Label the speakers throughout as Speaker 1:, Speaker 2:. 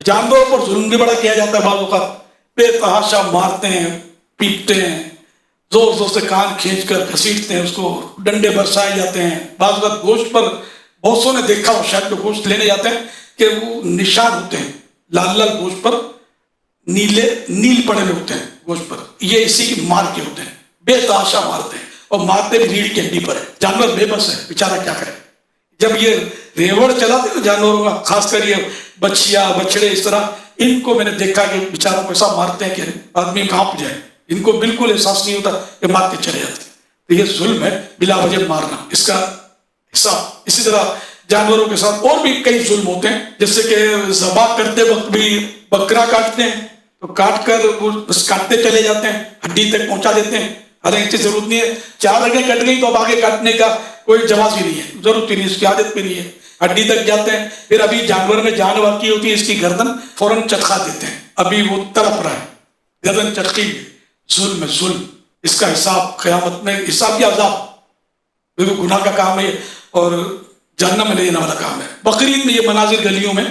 Speaker 1: जानवरों पर जुल्म भी बड़ा किया जाता है, बालों का बेतहाशा मारते हैं, पीटते हैं, जोर जोर से कान खींचकर घसीटते हैं, उसको डंडे बरसाए जाते हैं। बाज़ वक़्त गोश्त पर बहुत सौ ने देखा हो शायद, जो गोश्त लेने जाते हैं कि वो निशान होते हैं लाल लाल गोश्त पर, नील पड़े हुए होते हैं गोश्त पर, ये इसी की मार के होते हैं। बेतहाशा मारते हैं और मारते भी रीढ़ की हड्डी पर है। जानवर बेबस है बेचारा, क्या करे। जब ये रेवड़ चलाते हैं जानवरों का, खासकर ये बछिया बछड़े इस तरह, इनको मैंने देखा कि बेचारों को ऐसा मारते हैं कि आदमी कांप जाए। इनको बिल्कुल एहसास नहीं होता कि मार के चले जाते हैं। तो ये जुल्म है बिला वजह मारना, इसका हिसाब। इसी तरह जानवरों के साथ और भी कई जुल्म होते हैं, जैसे कि ज़बाह करते वक्त भी बकरा काटते हैं तो काट कर वो बस काटते चले जाते हैं, हड्डी तक पहुंचा देते हैं। हालांकि इसकी जरूरत नहीं है, 4 रगें कट गई तो अब आगे काटने का कोई जवाब ही नहीं है, जरूरत ही नहीं, इसकी आदत भी नहीं है। हड्डी तक जाते हैं, फिर अभी जानवर में जान बाकी होती है, इसकी गर्दन फौरन चटका देते हैं, अभी वो तड़प रहा है, गर्दन चटकी। जुल्म, जुल्म, इसका हिसाब क़यामत में, हिसाब या अज़ाब, गुनाह का काम है और जहन्नम में ले जाने वाला काम है। बकरीद में ये मनाजिर गलियों में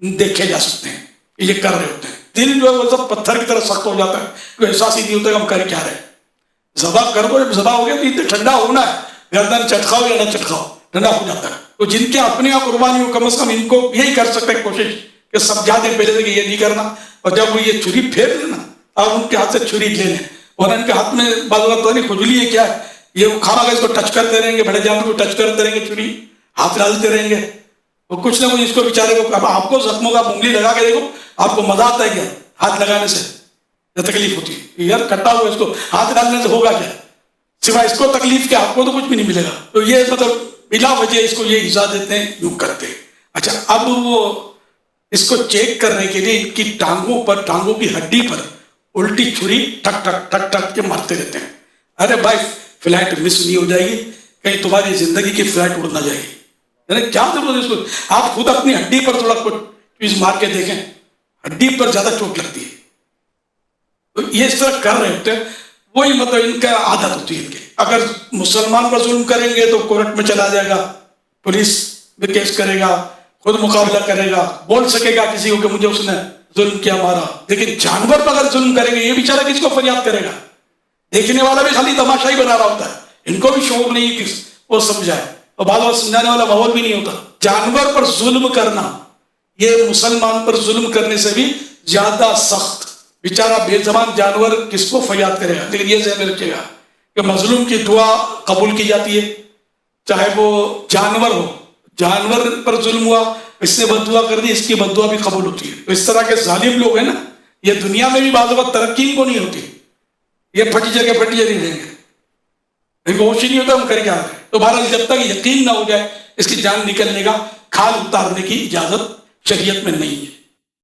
Speaker 1: देखे जा सकते हैं, ये कर रहे होते हैं। दिल जो है वो सब पत्थर की तरह सख्त हो जाता है, कोई एहसास ही नहीं होता हम कर क्या रहे। ज़बा कर दो, जब ज़बा हो गया तो इतने ठंडा होना है, गर्दन चटकाओ या ना चटकाओ, ठंडा हो जाता है। तो जिनके अपने यहाँ कुर्बानी हो, कम से कम इनको यही कर सकते हैं कोशिश कि समझा दें पहले से कि ये नहीं करना, और जब वो ये छुरी फेर लेना आप उनके हाथ से छुरी ले लें, और इनके हाथ में बात नहीं खुजली है क्या है, ये खाना का इसको टच करते रहेंगे, बड़े जानवर को टच करते रहेंगे, छुरी हाथ डालते रहेंगे, और कुछ ना कुछ इसको बेचारे को, अब आपको जख्मों का उंगली लगा के देखो, आपको मजा आता है क्या हाथ लगाने से? तकलीफ होती है यार, कटा हुआ इसको हाथ डालने से होगा क्या, सिवाय इसको तकलीफ के आपको तो कुछ भी नहीं मिलेगा। तो ये मतलब बिला वजह इसको ये इजा देते हैं, यूं करते हैं। अच्छा, अब वो इसको चेक करने के लिए इनकी टांगों पर, टांगों की हड्डी पर उल्टी छुरी ठक ठक ठक ठक के मारते रहते हैं। अरे भाई फ्लाइट मिस नहीं हो जाएगी, कहीं तुम्हारी जिंदगी की फ्लाइट उड़ ना जाएगी, अरे क्या जरूरत है इसको। आप खुद अपनी हड्डी पर थोड़ा कुछ मार के देखें, हड्डी पर ज्यादा चोट लगती है। तो ये इस तरह कर रहे होते हैं, वही मतलब इनका आदत होती है इनकी। अगर मुसलमान पर जुल्म करेंगे तो कोर्ट में चला जाएगा, पुलिस में केस करेगा, खुद मुकाबला करेगा, बोल सकेगा किसी को कि मुझे उसने जुल्म किया, मारा। लेकिन जानवर पर अगर जुल्म करेंगे, ये बेचारा किसको फरियाद करेगा? देखने वाला भी खाली तमाशा ही बना रहा होता है, इनको भी शौक नहीं कि वो समझाए, और बार बार समझाने वाला माहौल भी नहीं होता। जानवर पर जुल्म करना ये मुसलमान पर जुल्म करने से भी ज्यादा सख्त। बेचारा बेजबान जानवर किसको फरियाद करेगा? लेकिन ये ध्यान रखिएगा कि मजलूम की दुआ कबूल की जाती है, चाहे वो जानवर हो। जानवर पर जुल्म हुआ, इसने बददुआ कर दी, इसकी बददुआ भी कबूल होती है। तो इस तरह के जालिम लोग हैं ना, ये दुनिया में भी बाज़ वक़्त तरक्की इनको नहीं होती, ये फटी जगह रहेंगे, इनको होश ही नहीं होता हम कर क्या रहे। तो बहरहाल जब तक यकीन ना हो जाए इसकी जान निकलने का, खाल उतारने की इजाजत शरीयत में नहीं है।